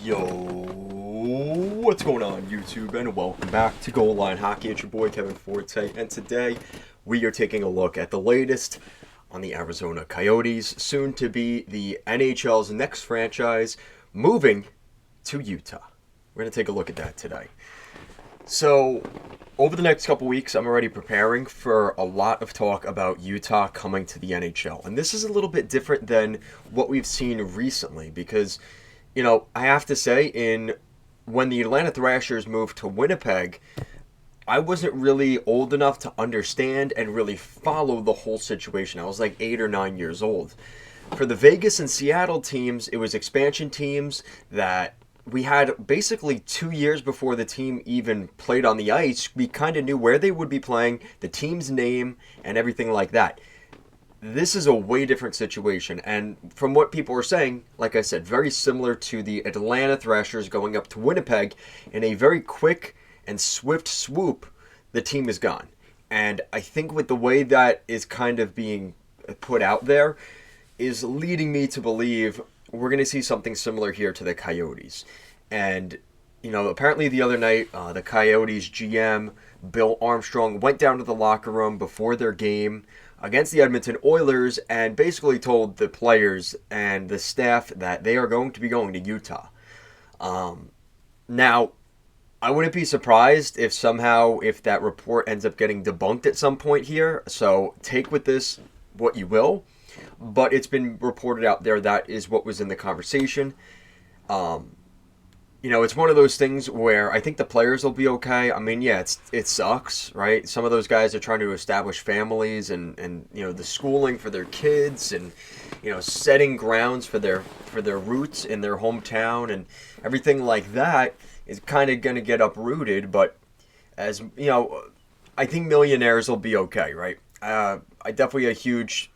Yo, what's going on YouTube, and welcome back to Goal Line Hockey. It's your boy Kevin Forte, and today we are taking a look at the latest on the Arizona Coyotes, soon to be the NHL's next franchise, moving to Utah. We're going to take a look at that today. So, over the next couple weeks, I'm already preparing for a lot of talk about Utah coming to the NHL. And this is a little bit different than what we've seen recently because, I have to say, when the Atlanta Thrashers moved to Winnipeg, I wasn't really old enough to understand and really follow the whole situation. I was like 8 or 9 years old. For the Vegas and Seattle teams, it was expansion teams that we had basically 2 years before the team even played on the ice. We kind of knew where they would be playing, the team's name, and everything like that. This is a way different situation, and from what people are saying, like I said, very similar to the Atlanta Thrashers going up to Winnipeg. In a very quick and swift swoop, the team is gone. And I think with the way that is kind of being put out there is leading me to believe we're going to see something similar here to the Coyotes. And, apparently the other night, the Coyotes GM, Bill Armstrong, went down to the locker room before their game against the Edmonton Oilers and basically told the players and the staff that they are going to be going to Utah. Now, I wouldn't be surprised if that report ends up getting debunked at some point here. So take with this what you will. But it's been reported out there that is what was in the conversation. It's one of those things where I think the players will be okay. I mean, yeah, it sucks, right? Some of those guys are trying to establish families and the schooling for their kids and setting grounds for their roots in their hometown and everything like that is kind of going to get uprooted. But as I think millionaires will be okay, right? I definitely a huge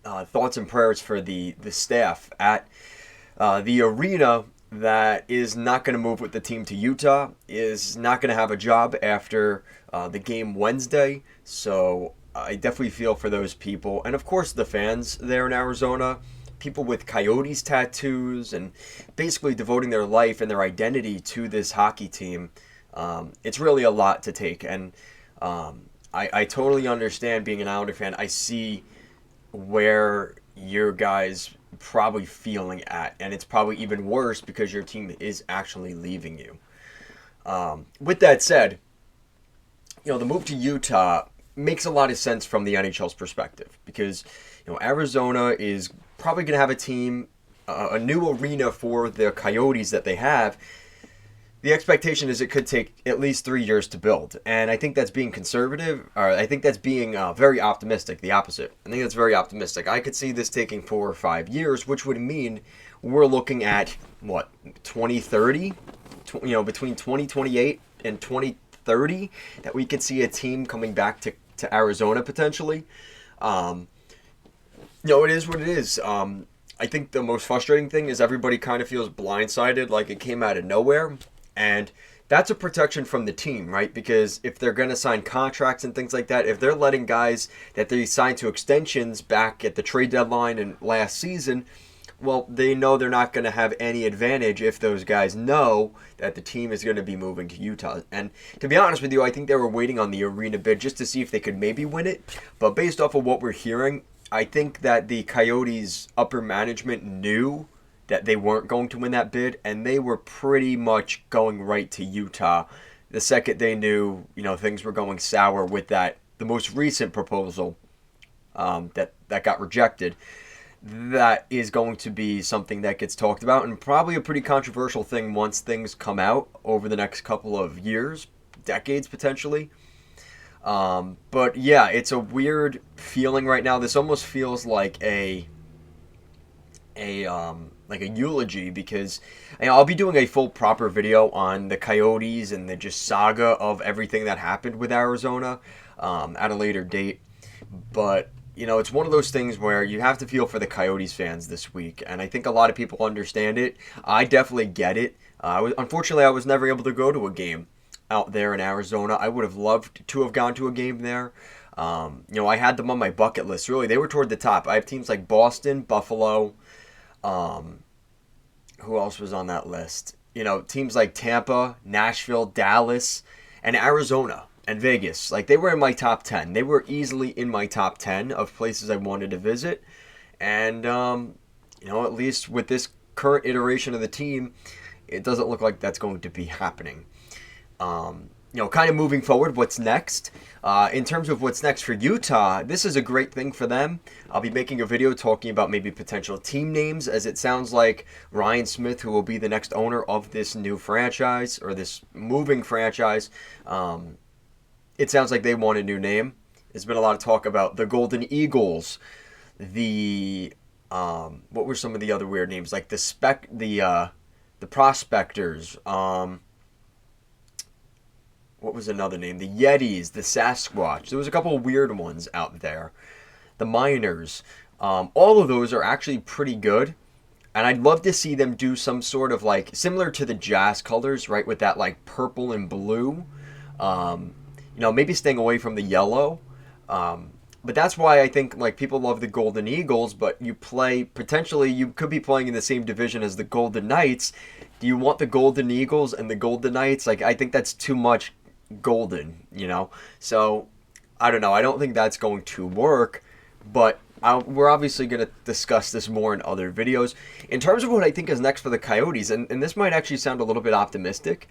thoughts and prayers for the staff at the arena that is not going to move with the team to Utah, is not going to have a job after the game Wednesday. So I definitely feel for those people. And of course the fans there in Arizona, people with Coyotes tattoos and basically devoting their life and their identity to this hockey team. It's really a lot to take. And I totally understand being an Islander fan. I see where your guys probably feeling at, and it's probably even worse because your team is actually leaving you. With that said, the move to Utah makes a lot of sense from the NHL's perspective because Arizona is probably going to have a team, a new arena for the Coyotes that they have. The expectation is it could take at least 3 years to build. And I think that's being conservative, or I think that's being very optimistic, the opposite. I think that's very optimistic. I could see this taking 4 or 5 years, which would mean we're looking at, 2030? Between 2028 and 2030, that we could see a team coming back to Arizona potentially. It is what it is. I think the most frustrating thing is everybody kind of feels blindsided, like it came out of nowhere. And that's a protection from the team, right? Because if they're going to sign contracts and things like that, if they're letting guys that they signed to extensions back at the trade deadline and last season, well, they know they're not going to have any advantage if those guys know that the team is going to be moving to Utah. And to be honest with you, I think they were waiting on the arena bid just to see if they could maybe win it. But based off of what we're hearing, I think that the Coyotes' upper management knew that they weren't going to win that bid, and they were pretty much going right to Utah the second they knew, things were going sour with the most recent proposal that got rejected. That is going to be something that gets talked about, and probably a pretty controversial thing once things come out over the next couple of years, decades potentially. But yeah, it's a weird feeling right now. This almost feels like a eulogy because I'll be doing a full proper video on the Coyotes and the just saga of everything that happened with Arizona at a later date. But it's one of those things where you have to feel for the Coyotes fans this week, and I think a lot of people understand it. I definitely get it. Unfortunately, I was never able to go to a game out there in Arizona. I would have loved to have gone to a game there. I had them on my bucket list. Really, they were toward the top. I have teams like Boston, Buffalo, Who else was on that list? Teams like Tampa, Nashville, Dallas, and Arizona and Vegas. Like, they were in my top 10. They were easily in my top 10 of places I wanted to visit. And, at least with this current iteration of the team, it doesn't look like that's going to be happening. Kind of moving forward, what's next? In terms of what's next for Utah, this is a great thing for them. I'll be making a video talking about maybe potential team names, as it sounds like Ryan Smith, who will be the next owner of this new franchise, or this moving franchise, it sounds like they want a new name. There's been a lot of talk about the Golden Eagles, what were some of the other weird names? Like the Prospectors, what was another name? The Yetis, the Sasquatch. There was a couple of weird ones out there. The Miners. All of those are actually pretty good. And I'd love to see them do some sort of like, similar to the Jazz colors, right? With that like purple and blue. Maybe staying away from the yellow. But that's why I think like people love the Golden Eagles, but you could be playing in the same division as the Golden Knights. Do you want the Golden Eagles and the Golden Knights? Like, I think that's too much golden, So, I don't know. I don't think that's going to work, but we're obviously going to discuss this more in other videos. In terms of what I think is next for the Coyotes, and this might actually sound a little bit optimistic,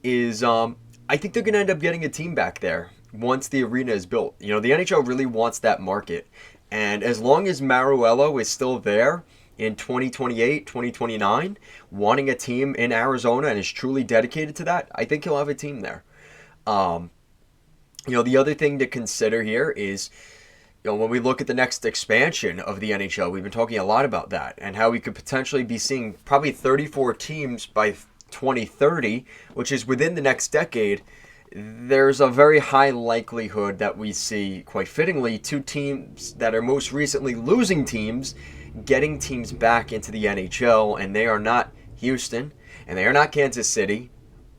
is I think they're going to end up getting a team back there once the arena is built. The NHL really wants that market, and as long as Maruello is still there in 2028, 2029, wanting a team in Arizona and is truly dedicated to that, I think he'll have a team there. The other thing to consider here is, when we look at the next expansion of the NHL, we've been talking a lot about that and how we could potentially be seeing probably 34 teams by 2030, which is within the next decade. There's a very high likelihood that we see, quite fittingly, two teams that are most recently losing teams getting teams back into the NHL, and they are not Houston, and they are not Kansas City,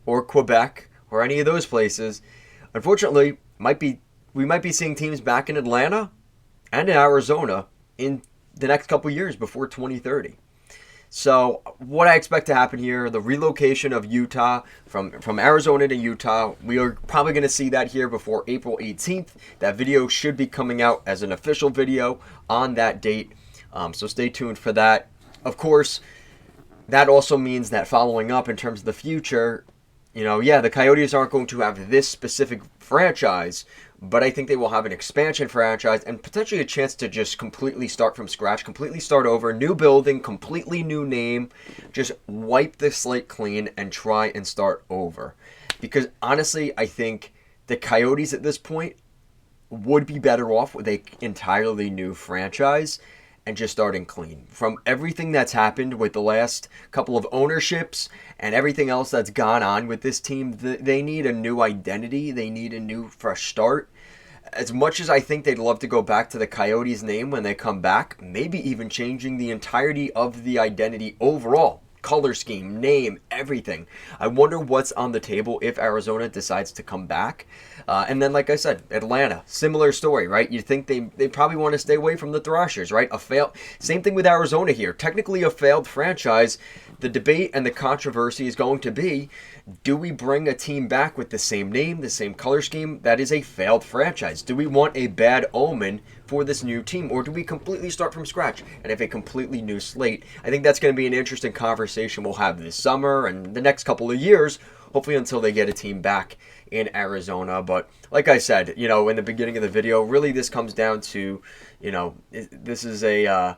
or Quebec, or any of those places. Unfortunately, we might be seeing teams back in Atlanta and in Arizona in the next couple years before 2030. So what I expect to happen here, the relocation of Utah from Arizona to Utah, we are probably going to see that here before April 18th. That video should be coming out as an official video on that date. So stay tuned for that. Of course, that also means that following up in terms of the future, the Coyotes aren't going to have this specific franchise, but I think they will have an expansion franchise and potentially a chance to just completely start from scratch, completely start over, new building, completely new name, just wipe the slate clean and try and start over. Because honestly, I think the Coyotes at this point would be better off with an entirely new franchise and just starting clean. From everything that's happened with the last couple of ownerships and everything else that's gone on with this team, they need a new identity. They need a new fresh start. As much as I think they'd love to go back to the Coyotes name when they come back, maybe even changing the entirety of the identity overall. Color scheme, name, everything. I wonder what's on the table if Arizona decides to come back. And then, like I said, Atlanta, similar story, right? You think they probably want to stay away from the Thrashers, right? Same thing with Arizona here. Technically a failed franchise. The debate and the controversy is going to be, do we bring a team back with the same name, the same color scheme? That is a failed franchise. Do we want a bad omen for this new team, or do we completely start from scratch and have a completely new slate? I think that's going to be an interesting conversation we'll have this summer and the next couple of years, hopefully until they get a team back in Arizona. But like I said, in the beginning of the video, really this comes down to, this is a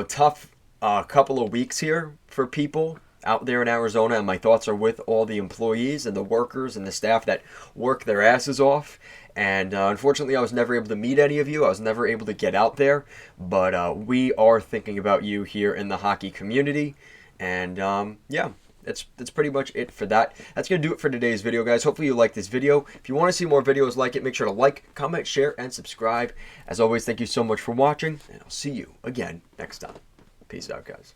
tough couple of weeks here for people out there in Arizona, and my thoughts are with all the employees and the workers and the staff that work their asses off. And unfortunately, I was never able to meet any of you. I was never able to get out there, but we are thinking about you here in the hockey community. And yeah, that's pretty much it for that. That's going to do it for today's video, guys. Hopefully you liked this video. If you want to see more videos like it, make sure to like, comment, share, and subscribe. As always, thank you so much for watching, and I'll see you again next time. Peace out, guys.